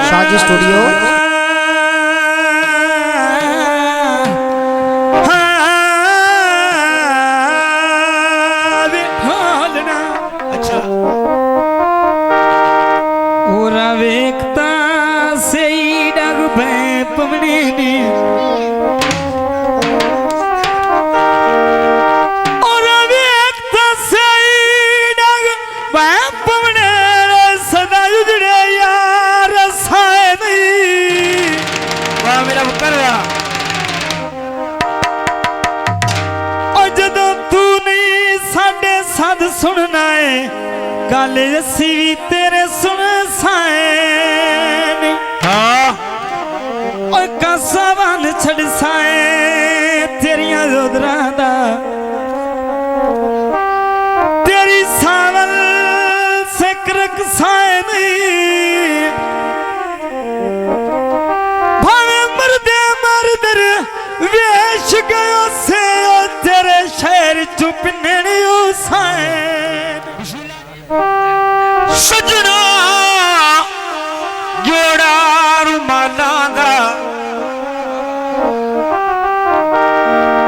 Shahaji studio. अच्छा ओरा वेखता से डग पे पवने ने ओरा वेखता से डग पे पवने सदा उजड़े यार साए नहीं। वाह मेरा बकरा और जदों तू नहीं साडे सद सुनना है गल असी भी तेरे सुन साए। हाँ और कासा बन छड़ साए तेरिया जोदरा दा तेरी सावल सिकरक साए नहीं। भावे मरदे मरदर वेश गयो से ओ तेरे शहर चुप नेड़ियो साए। सजना जोड़ा रुमाला दा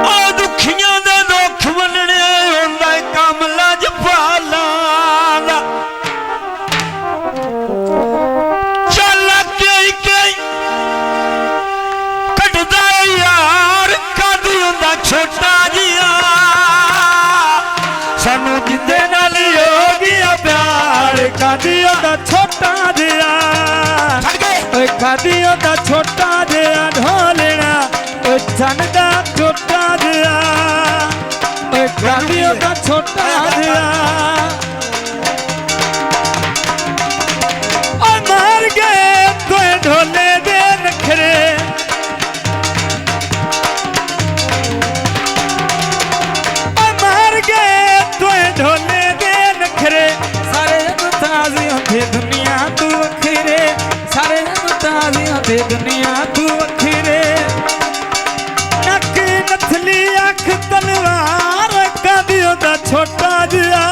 आ दुखियां दा दुख वंडने हुंदा कम लजपाला दा। चल कई कई कटदा यार कद हुंदा छोटा जिया सानू जिंदे नाल हो गया प्यार कादियों दा छोटा जिया कादियों दा छोटा जिया ढोलना चन दा छोटा जिया कादियों दा छोटा जिया मर गए तो ढोले दे नखरे मर गए तो ढोले दे नखरे सारे ताजियों थे दुनिया तू वखरे सारे ताजियों थे दुनिया तू वखरे। नक नथली अख तलवार कादियों दा छोटा जिया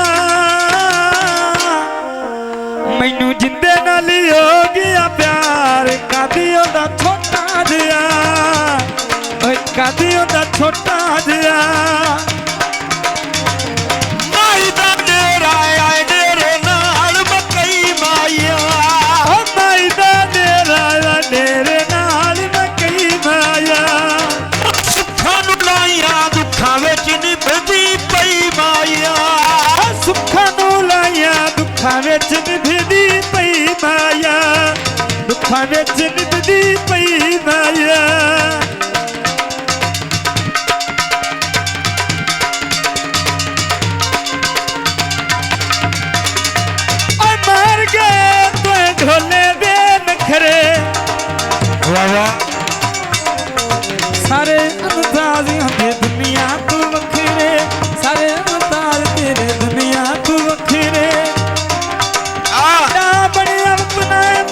मैनू जिंदे नाल हो गया प्यार कादियों दा छोटा जिया कादियों दा छोटा जिया। विच निभदी पई माया दुखां विच निभदी पई माया। मर गए तो ढोले दे नखरे सारे अंदाजियां दे दुनिया तू वखरे सारे अंदाज तेरे दुनिया तू वखरे।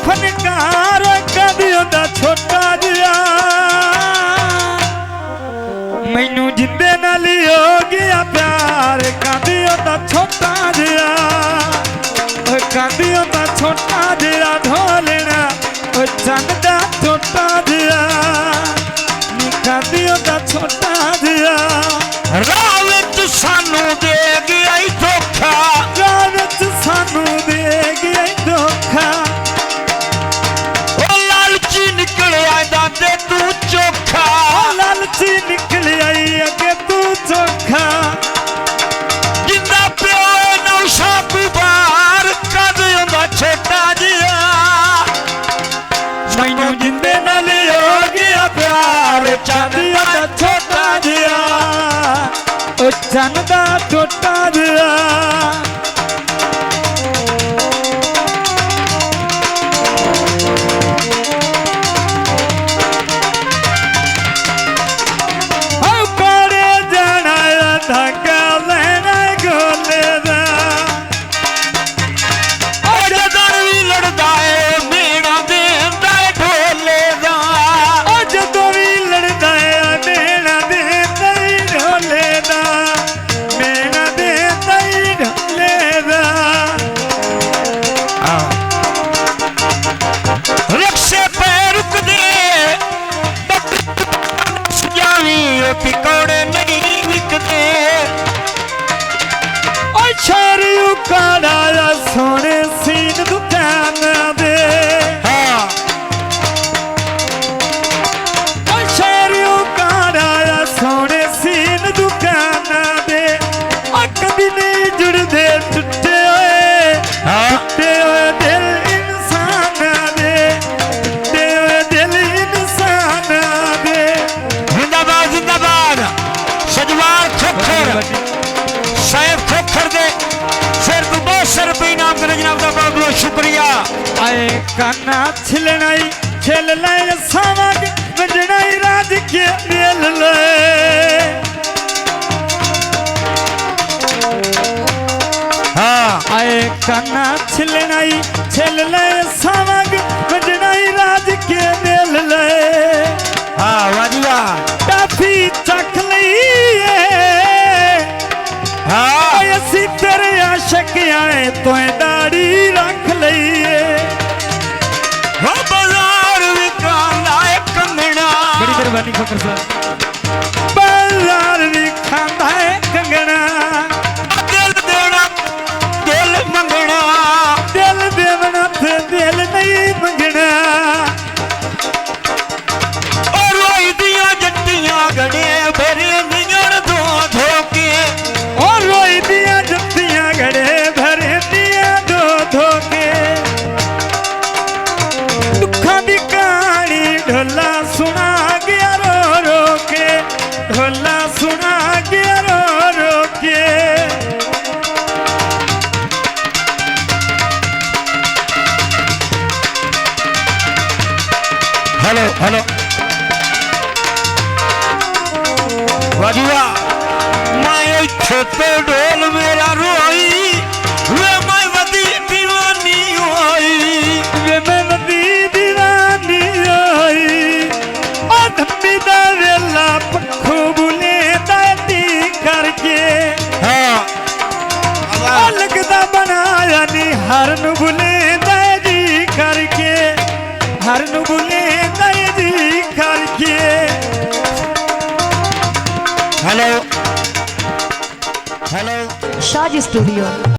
फनकार कादियों दा छोटा जिया मैनू जिंदे नाल हो गया प्यार कादियों दा छोटा जिया कादियों दा छोटा जिया ढोलना चन दा छोटा जिया कादियों दा छोटा जिया। राह विच सानू दे गया धोखा राह विच सानू दे गया धोखा तू चोखा लालची निकल आई अगे तू चोखा जिंदा प्यो नौशा कुबार कद हुंदा छोटा जिया मैनू जिंदे नाल हो गया प्यार चांदिया दा छोटा जिया चन दा छोटा जिया। धागा लेना गोले दा जदों भी लड़दा है मेरा देंदा ढोले दा जदों भी लड़दा है मेरा देंदा ढोले दा मेरा देंदा ढोले काना छिलनाई छेल ले सावग वंजनाई राज के मेल ले हाँ आए काना छिलनाई छेल ले सावग वंजनाई राज के मेल ले हाँ वाजिया टाफी चख लईए हाँ असी तेरे आशिक आए तो दाढ़ी रख लईए हो बाजार विकांदा है कंगना बड़ी मेहरबानी फकर साहब बाजार विकांदा है कंगना दिल देना दिल मंगना दिल देवना थे दिल नहीं मंगना और रोई दिया जट्टियां गड़े भरे निगण धो धोके और रोई दिया जत्तियां गड़े भरे दिया दो धोके दुखा दी कहानी ढोला सुना गया रो रो के ढोला सुना गया रो रो के हेलो हेलो वाजिया मैं छोटे ढोल मेरा रोई वे मैं वदी दीवानी होई वे मैं वदी दीवानी होई ओ धम्मी दा वेला पखो बुले दाती करके हाँ ओ लगदा बनाया नी हर नु बुले दादी करके हर नु बुले दादी करके हेलो हेलो Shaj Studio